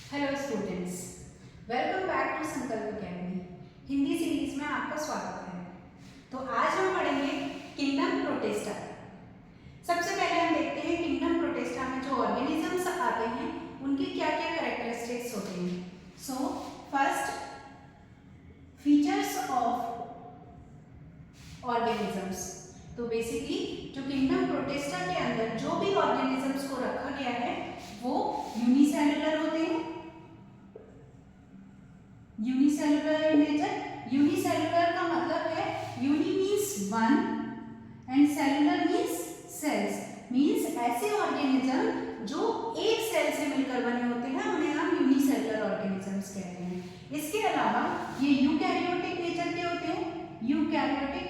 Hello students, welcome back to Sankalp academy. Hindi series में आपका स्वागत है। तो आज हम पढ़ेंगे किंगडम प्रोटिस्टा। सबसे पहले हम देखते हैं किंगडम प्रोटिस्टा में जो ऑर्गेनिजम्स आते हैं उनकी क्या क्या कैरेक्टरिस्टिक्स होते हैं। So first, features of organisms. तो बेसिकली जो किंगडम प्रोटिस्टा के अंदर जो भी ऑर्गेनिजम्स को रखा गया है वो यूनिसेलुलर होते हैं। Unicellular in nature. यूनिसेलुलर का मतलब है uni means one and cellular means cells. Means ऐसे ऑर्गेनिज्म जो एक सेल से मिलकर बने होते हैं उन्हें हम यूनिसेलुलर ऑर्गेनिजम्स कहते हैं। इसके अलावा ये यूकैरियोटिक नेचर के होते हैं, यूकैरियोटिक।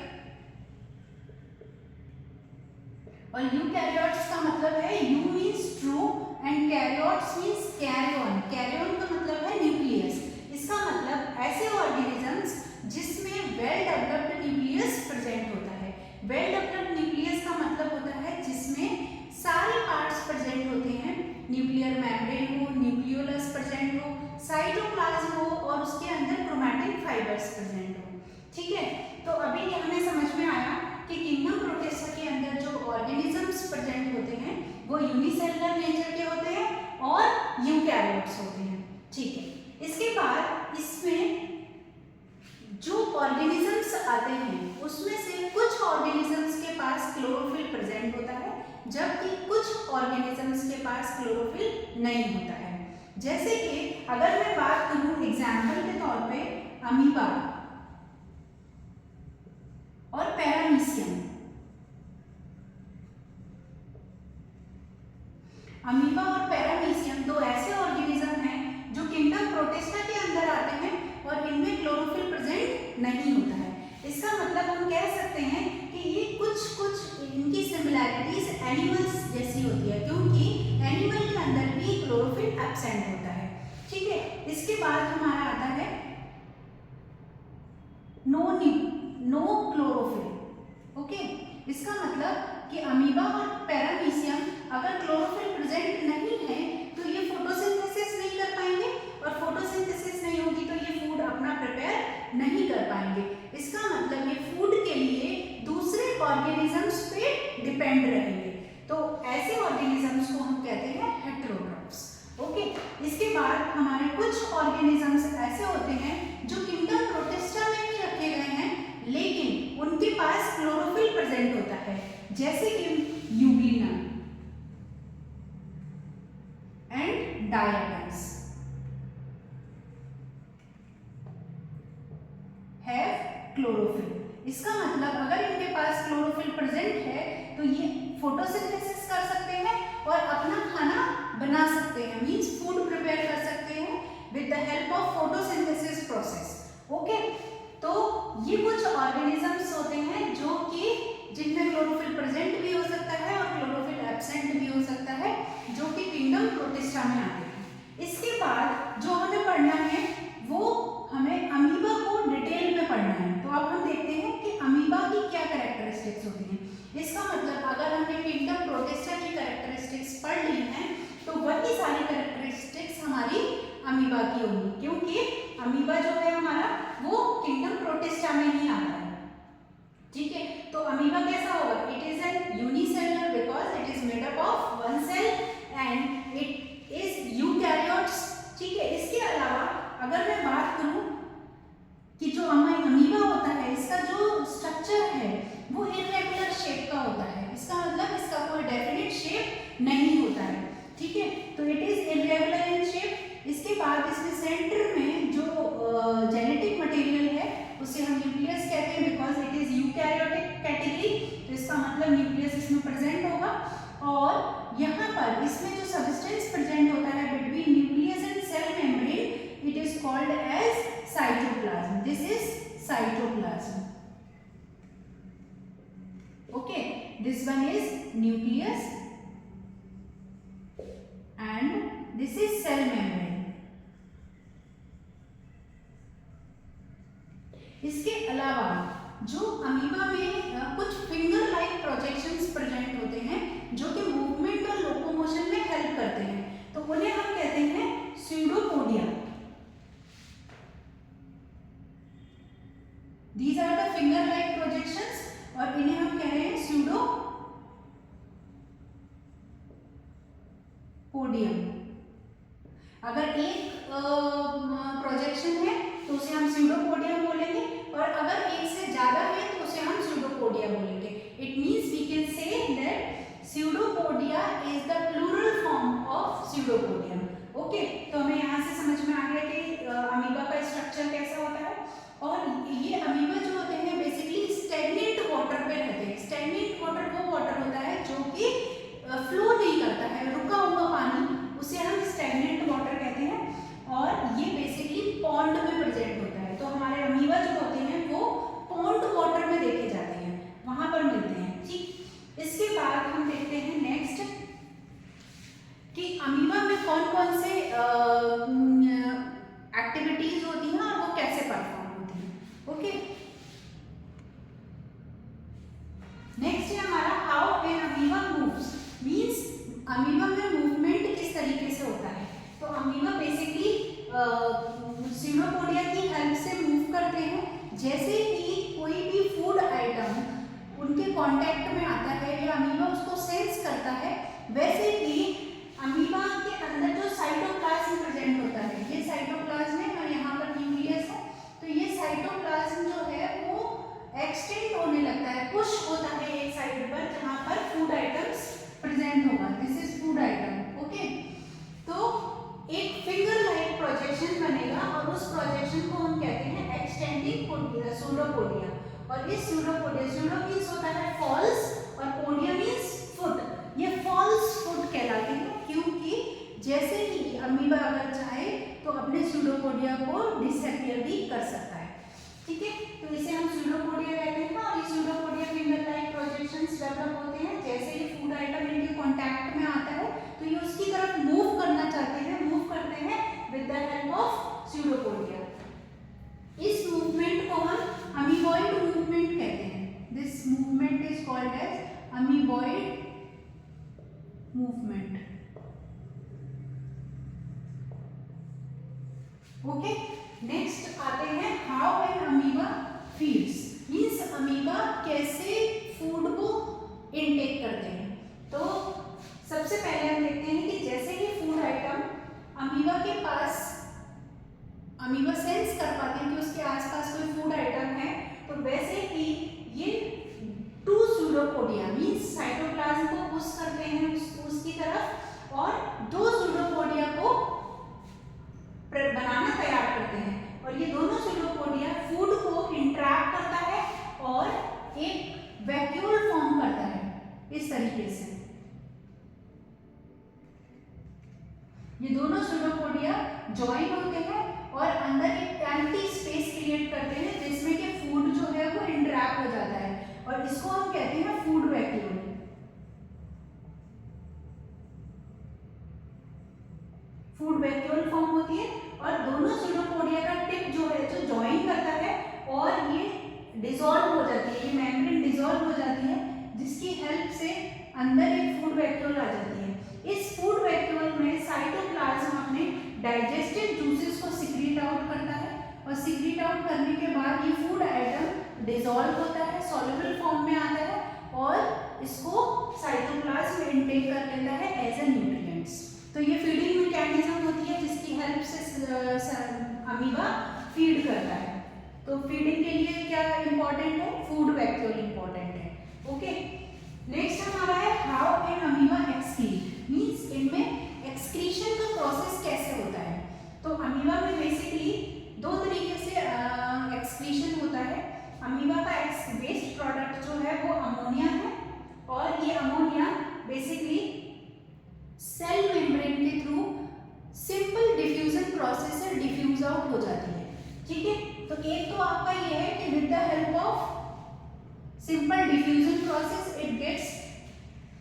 और यूकैरियोट्स का मतलब है eu means true and karyotes means karyon. Karyon का मतलब है न्यूक्लियस। इसका मतलब ऐसे ऑर्गेनिजम्स जिसमें वेल डेवलप्ड न्यूक्लियस प्रेजेंट होता है। वेल डेवलप्ड न्यूक्लियस का मतलब होता है जिसमें सारे पार्ट्स प्रेजेंट होते हैं। न्यूक्लियर मेम्ब्रेन हो, न्यूक्लियोलस प्रेजेंट हो, साइटोप्लाज्म हो और उसके अंदर क्रोमैटिन फाइबर्स प्रेजेंट हो। ठीक है, तो अभी हमें समझ में आया कि किंगडम प्रोटिस्टा के अंदर जो ऑर्गेनिजम्स प्रेजेंट होते हैं वो यूनिसेलुलर नेचर के होते हैं और यूकैरियोट्स होते हैं। ठीक है, इसके बाद इसमें जो ऑर्गेनिजम्स आते हैं उसमें से कुछ ऑर्गेनिजम्स के पास क्लोरोफिल प्रेजेंट होता है जबकि कुछ ऑर्गेनिजम्स के पास क्लोरोफिल नहीं होता है। जैसे कि अगर मैं बात करूं एग्जाम्पल के तौर पे अमीबा और पैरामीशियम। अमीबा और पैरामीशियम दो ऐसे ऑर्गेनिज्म हैं जो किंगडम प्रोटिस्टा के अंदर आते हैं और इनमें क्लोरोफिल प्रेजेंट नहीं होता है। इसका मतलब हम कह सकते हैं कि ये कुछ इनकी सिमिलैरिटीज एनिमल्स जैसी होती है क्योंकि एनिमल के अंदर भी क्लोरोफिल एब्सेंट होता है। ठीक है, इसके बाद हमारा आता है नो क्लोरोफिल। ओके, इसका मतलब कि अमीबा और पैरामीशियम अगर क्लोरोफिल प्रेजेंट नहीं है तो ये फोटोसिंथेसिस नहीं कर पाएंगे और फोटोसिंथेसिस नहीं होगी तो ये फूड अपना प्रिपेयर नहीं कर पाएंगे। इसका मतलब ये फूड के लिए दूसरे ऑर्गेनिजम्स पे डिपेंड रहेंगे। तो ऐसे ऑर्गेनिजम्स को हम कहते हैं हेटेरोट्रॉफ्स। ओके, इसके बाद हमारे कुछ ऑर्गेनिजम्स ऐसे होते हैं जो किंगडम प्रोटिस्टा में भी रखे गए हैं लेकिन उनके पास क्लोरोफिल प्रेजेंट होता है, जैसे कि Euglena and diatoms have chlorophyll. इसका मतलब अगर इनके पास क्लोरोफिल प्रेजेंट है तो ये फोटोसिंथेसिस कर सकते हैं और अपना खाना बना सकते हैं, मींस फूड प्रिपेयर कर सकते हैं with the help of photosynthesis process. Okay, तो ये कुछ ऑर्गेनिजम्स होते हैं जो कि जिनमें क्लोरोफिल प्रेजेंट भी हो सकता है और क्लोरोफिल एब्सेंट भी हो सकता है जो कि किंगडम प्रोटिस्टा में आते हैं। इसके बाद जो हमें पढ़ना है वो हमें अमीबा को डिटेल में पढ़ना है। तो अब हम देखते हैं कि अमीबा की क्या कैरेक्टरिस्टिक्स होती हैं। इसका मतलब अगर हमने किंगडम प्रोटिस्टा की कैरेक्टरिस्टिक्स पढ़ ली हैं तो वही सारी कैरेक्टरिस्टिक्स हमारी अमीबा की होंगी क्योंकि अमीबा जो है हमारा वो किंगडम प्रोटिस्टा में ही आता है। ठीक है, तो अमीबा कैसा होगा? It is an unicellular because it is made up of one cell and it is eukaryotes. ठीक है, इसके अलावा अगर मैं बात करूं कि जो अमीबा होता है इसका जो स्ट्रक्चर है वो इर्रेगुलर शेप का होता है। इसका मतलब इसका कोई डेफिनेट शेप नहीं होता है। ठीक है, तो it is irregular in shape. इसके बाद इसमें सेंटर में जो जेनेटिक मटेरियल है उसे हम न्यूक्लियस कहते हैं because it is eukaryotic category. तो इसका मतलब न्यूक्लियस इसमें प्रेजेंट होगा और यहाँ पर इसमें जो सब्सटेंस प्रेजेंट होता है between nucleus and cell membrane it is called as cytoplasm. This is cytoplasm. Okay, this one is nucleus and this is cell membrane. इसके अलावा जो अमीबा में कुछ फिंगर लाइक प्रोजेक्शंस प्रेजेंट होते हैं जो कि मूवमेंट और लोकोमोशन में हेल्प करते हैं तो उन्हें हम कहते हैं स्यूडो पोडियम। अगर एक प्रोजेक्शन है तो उसे हम स्यूडोपोडियम बोलेंगे, और अगर एक से ज्यादा है तो उसे हम स्यूडोपोडिया बोलेंगे। It means we can say that pseudopodia is the plural form of pseudopodium. Okay, तो हमें यहाँ से समझ में आ गया कि अमीबा का स्ट्रक्चर कैसा होता है। और ये अमीबा जो होते हैं बेसिकली स्टैग्नेंट वाटर पे रहते हैं। स्टैग्नेंट वाटर वो वाटर होता है जो कि फ्लो नहीं करता है, रुका हुआ पानी, उसे हम स्टैग्नेंट वाटर कहते हैं। और ये बेसिकली पॉन्ड में प्रेजेंट होता है। तो हमारे अमीबा जो होते हैं वो पॉन्ड वाटर में देखे जाते हैं, वहां पर मिलते हैं। ठीक, इसके बाद हम देखते हैं नेक्स्ट कि अमीबा में कौन कौन से एक्टिविटीज होती हैं और वो कैसे परफॉर्म होती हैं। ओके, नेक्स्ट है हमारा how an amoeba moves. Means amoeba में मूवमेंट किस तरीके से होता है। तो अमीबा बेसिकली स्यूडोपोडिया की हेल्प से मूव करते हैं। जैसे कि कोई भी फूड आइटम उनके कांटेक्ट में आता है या अमीबा उसको सेंस करता है, वैसे ही अमीबा के अंदर जो साइटोप्लाज्म प्रेजेंट होता है, ये साइटोप्लाज्म है और यहाँ पर न्यूक्लियस है। तो ये साइटोप्लाज्म जो है वो एक्सटेंड होने लगता है, पुश होता है एक साइड पर जहाँ पर फूड आइटम्स प्रेजेंट होगा। This is food item. Okay, तो एक फिंगर लाइक प्रोजेक्शन बनेगा और उस प्रोजेक्शन को हम कहते हैं एक्सटेंडिंग स्यूडोपोडिया। और इस स्यूडोपोडिया, स्यूडो मींस होता है फॉल्स और पोडिया मींस फुट। ये फॉल्स फुट कहलाते हैं क्योंकि जैसे ही अमीबा अगर चाहे तो अपने स्यूडोपोडिया को डिसअपीयर भी कर सकता है। ठीक है, तो इसे हम स्यूडोपोडिया कहते हैं। और ये pseudopodia finger like projections develop होते हैं जैसे ही फूड आइटम इनके कांटेक्ट में आता है तो ये उसकी तरफ मूव करना चाहते हैं, मूव करते हैं with the help of pseudopodia. इस मूवमेंट को हम अमीबॉइड मूवमेंट कहते हैं। This movement is called as amoeboid movement. Okay, next आते हैं how an amoeba feeds. Means amoeba कैसे फूड को इनटेक करते हैं। तो सबसे पहले हम देखते हैं कि जैसे ही फूड आइटम अमीबा के पास, अमीबा सेंस कर पाते हैं कि उसके आसपास कोई फूड आइटम है, तो वैसे ही ये टू स्यूडोपोडिया मींस साइटोप्लाज्म को पुश करते हैं उसकी तरफ और दो स्यूडोपोडिया को बनाना तैयार करते हैं। और ये दोनों स्यूडोपोडिया फूड को इंट्रैप करता है और एक वैक्यूल फॉर्म करता है इस तरीके से। ये दोनों स्यूडोपोडिया ज्वाइन होते हैं और अंदर एक एम्प्टी स्पेस क्रिएट करते हैं जिसमें कि फूड जो है वो इंट्रैप हो जाता है और इसको हम कहते हैं food vacuole. Food vacuole form होती है और दोनों स्यूडोपोडिया का टिप जो है जो ज्वाइन करता है और ये डिसॉल्व हो जाती है, ये मेम्ब्रेन डिसॉल्व हो जाती है जिसकी हेल्प से अंदर एक फूड वैक्यूल आ जाती है। इस फूड वैक्यूल में साइटोप्लाज्म अपने डाइजेस्टेड जूसेस को सिक्रीट आउट करता है और सिक्रीट आउट करने के बाद ये फूड आइटम डिसॉल्व होता है, सॉल्युबल फॉर्म में आता है और इसको साइटोप्लाज्म इनटेक कर लेता है एज ए न्यूट्रिएंट्स। तो ये फीडिंग मैकेनिज्म होती है जिसकी हेल्प से अमीबा फीड करता है। तो फीडिंग के लिए क्या इंपॉर्टेंट है, फूड वैक्यूल इंपॉर्टेंट है। ओके, नेक्स्ट हमारा है how an amoeba excrete. Means इनमें एक्सक्रीशन का प्रोसेस कैसे होता है। तो अमीबा में बेसिकली दो तरीके से एक्सक्रीशन होता है। अमीबा का वेस्ट प्रोडक्ट जो है वो अमोनिया है और ये अमोनिया बेसिकली सेल मेम्ब्रेन के थ्रू सिंपल डिफ्यूजन प्रोसेस से डिफ्यूज आउट हो जाती है। ठीक है, तो एक तो आपका ये है कि with the help of simple diffusion process it gets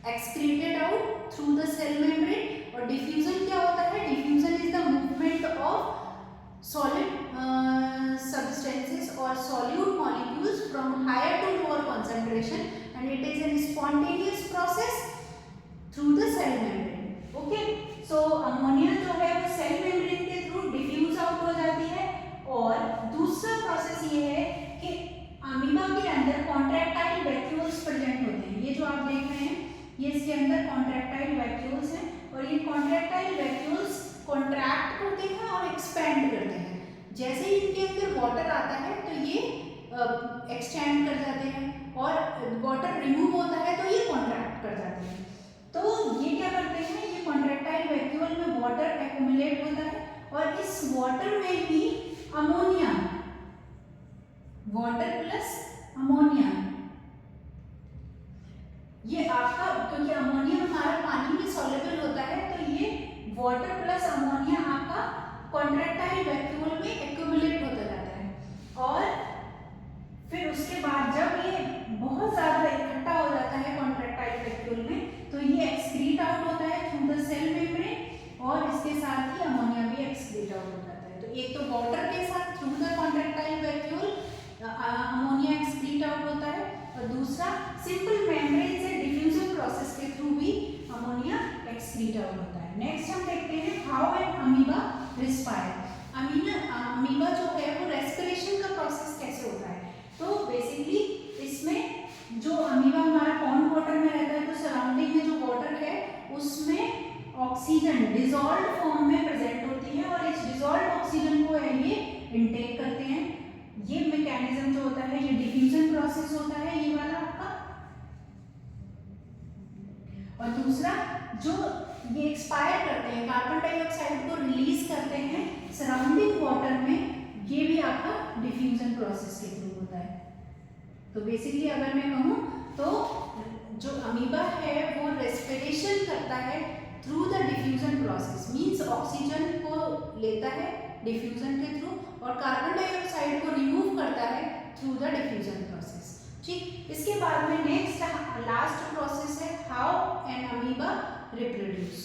excreted out through the cell membrane. और डिफ्यूजन क्या होता है, diffusion is the movement of solid substances or solute molecules from higher to lower concentration and it is a spontaneous process through the cell membrane. Okay, so ammonia जो है वो cell membrane के through diffuse out हो जाती है। और दूसरा process ये है कि अमीबा के अंदर कॉन्ट्रैक्टाइल वैक्यूल्स प्रेजेंट होते हैं। ये जो आप देख रहे हैं ये इसके अंदर कॉन्ट्रैक्टाइल वैक्यूल्स हैं और ये कॉन्ट्रैक्टाइल कॉन्ट्रैक्टाइल वैक्यूल्स कॉन्ट्रैक्ट करते हैं और एक्सपेंड करते हैं। जैसे ही इनके अंदर वाटर आता है तो ये एक्सटेंड कर जाते हैं और वाटर रिमूव होता है तो ये कॉन्ट्रैक्ट कर जाते हैं। तो ये क्या करते हैं, ये कॉन्ट्रैक्टाइल वैक्यूल में वाटर एक्यूमुलेट होता है और इस वाटर में ही अमोनिया, वाटर प्लस अमोनिया, ये आपका, क्योंकि अमोनिया हमारा पानी में सॉल्युबल होता है तो ये वाटर प्लस अमोनिया आपका कॉन्ट्रैक्टाइल वैक्यूल में एक्यूमुलेट होता जाता है और फिर उसके बाद जब ये बहुत ज़्यादा इकट्ठा हो जाता है कॉन्ट्रैक्टाइल वैक्यूल में तो ये एक्सक्रीट आउट होता है थ्रू द सेल मेम्ब्रेन और इसके साथ ही अमोनिया भी एक्सक्रीट आउट हो जाता है। तो एक तो वाटर के साथ through the contractile vacuole ammonia excrete out होता है और दूसरा सिंपल मेम्ब्रेन से डिफ्यूजन प्रोसेस के थ्रू भी अमोनिया एक्सक्रीट आउट होता है। नेक्स्ट हम देखते हैं how an amoeba respire. Amoeba जो है वो रेस्पिरेशन का प्रोसेस कैसे होता है। तो बेसिकली इसमें जो अमीबा हमारा पॉन्ड वाटर में रहता है तो सराउंडिंग में जो वाटर है उसमें ऑक्सीजन डिसॉल्व्ड फॉर्म में प्रेजेंट होती है और इस डिसॉल्व्ड ऑक्सीजन को ये इनटेक करते हैं। ये मैकेनिज्म जो होता है ये डिफ्यूजन प्रोसेस होता है ये वाला आपका। और दूसरा जो ये एक्सपायर करते हैं कार्बन डाइऑक्साइड को रिलीज करते हैं सराउंडिंग वाटर में, ये भी आपका डिफ्यूजन प्रोसेस के थ्रू होता है। तो बेसिकली अगर मैं कहूँ तो जो अमीबा है वो रेस्पिरेशन करता है through the diffusion process, means oxygen को लेता है डिफ्यूजन के थ्रू और कार्बन डाइऑक्साइड को रिमूव करता है थ्रू द डिफ्यूजन प्रोसेस। ठीक, इसके बाद में नेक्स्ट लास्ट प्रोसेस है how an amoeba reproduce.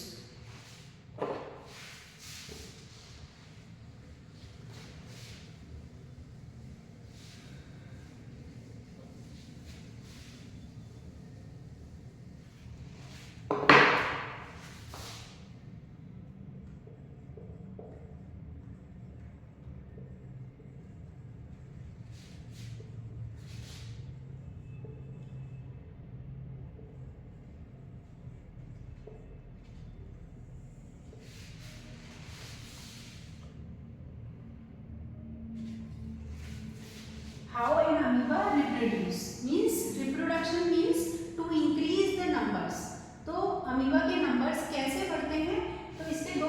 How an amoeba reproduce means reproduction means to increase the numbers। तो अमीबा के नंबर्स कैसे बढ़ते हैं, तो इसके दो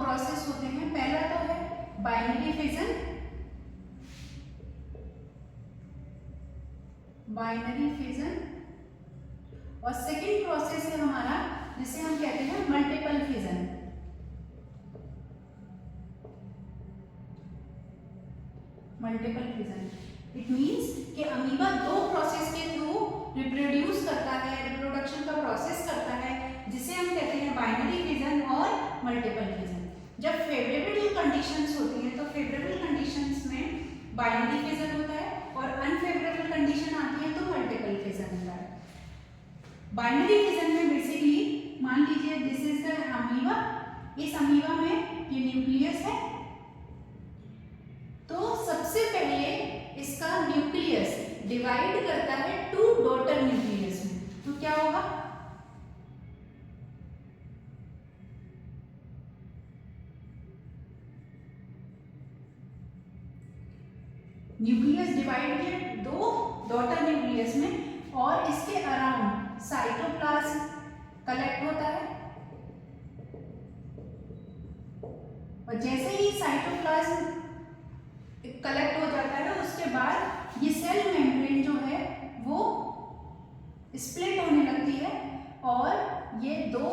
प्रोसेस होते हैं। पहला तो है बाइनरी फिजन, और सेकंड प्रोसेस है हमारा जिसे हम कहते हैं मल्टीपल फिजन। इट मींस कि अमीबा दो प्रोसेस के थ्रू रिप्रोड्यूस करता है, रिप्रोडक्शन का प्रोसेस करता है जिसे हम कहते हैं बाइनरी फिजन और मल्टीपल फिजन। जब फेवरेबल कंडीशंस होती हैं तो फेवरेबल कंडीशंस में बाइनरी फिजन होता है और अनफेवरेबल कंडीशन आती है तो मल्टीपल फिजन होता है। बाइनरी फिजन में बेसिकली मान लीजिए दिस इज द अमीबा, इस अमीबा में ये न्यूक्लियस है तो सबसे पहले इसका न्यूक्लियस डिवाइड करता है टू डॉटर न्यूक्लियस में। तो क्या होगा, न्यूक्लियस डिवाइड किया दो डॉटर न्यूक्लियस में और इसके अराउंड साइटोप्लाज्म कलेक्ट होता है और जैसे ही साइटोप्लाज्म कलेक्ट हो जाता है उसके बाद ये सेल मेम्ब्रेन जो है वो स्प्लिट होने लगती है और ये दो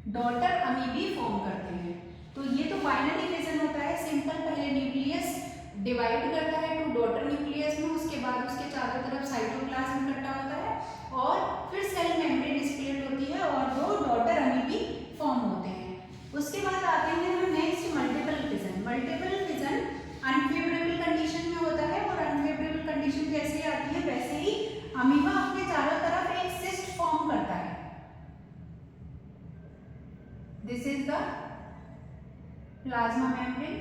डॉटर अमीबी फॉर्म करते हैं। तो ये तो बाइनरी फिजन होता है, सिंपल पहले न्यूक्लियस डिवाइड करता है टू डॉटर न्यूक्लियस में, उसके बाद उसके चारों तरफ साइटोप्लाज्म इकट्ठा होता है और फिर सेल मेम्ब्रेन स्प्लिट होती है और दो डॉटर अमीबी फॉर्म होते हैं। उसके बाद आते हैं हम next multiple fission. Multiple fission unfavourable condition में होता है और अनफेवरेबल कंडीशन जैसे आती है वैसे ही अमीबा अपने चारों तरफ एक सिस्ट फॉर्म करता है। This is the plasma membrane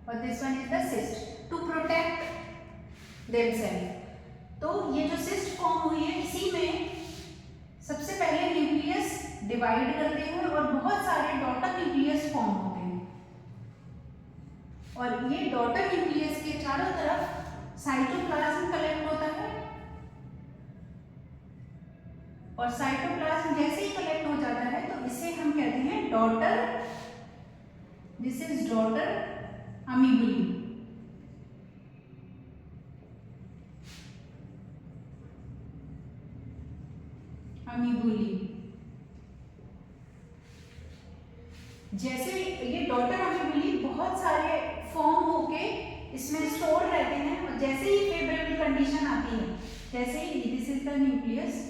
और this one is the cyst. To protect themselves. तो ये जो सिस्ट फॉर्म हुई है, इसी में सबसे पहले न्यूक्लियस डिवाइड करते हैं और बहुत सारे डॉटर न्यूक्लियस फॉर्म होते हैं, और ये डॉटर न्यूक्लियस के चारों तरफ साइटोप्लाज्म कलेक्ट होता है, और साइटोप्लाज्म जैसे ही कलेक्ट हो जाता है तो इसे हम कहते हैं डॉटर, दिस इज डॉटर अमीबुली। अमीबुली जैसे ये डॉटर अमीबुली बहुत सारे फॉर्म होके इसमें स्टोर रहते हैं, और जैसे ही फेवरेबल कंडीशन आती है, जैसे ही दिस इज द न्यूक्लियस,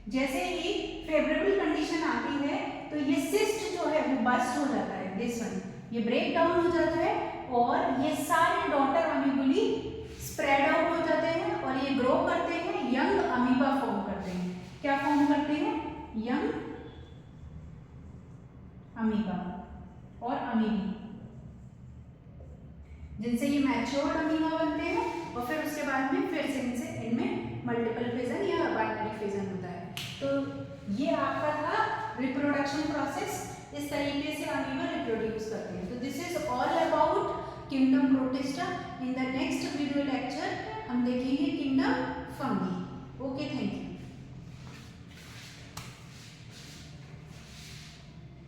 जैसे ही फेवरेबल कंडीशन आती है तो ये सिस्ट जो है वो बस्ट हो जाता है, दिस वन, ये ब्रेक डाउन हो जाता है, और ये सारे डॉटर अमीबुली स्प्रेड आउट हो जाते हैं और ये ग्रो करते हैं, यंग अमीबा फॉर्म करते हैं। क्या फॉर्म करते हैं? यंग अमीबा और अमीबी, जिनसे ये मैच्योर्ड अमीबा बनते हैं, और फिर उसके बाद में फिर से इनमें मल्टीपल फिजन या बाइनरी फिजन होता है। तो ये आपका था रिप्रोडक्शन प्रोसेस, इस तरीके से अमीबा रिप्रोड्यूस करते हैं। तो this is all about kingdom protista. In the next video lecture हम देखेंगे kingdom fungi. Okay, thank you.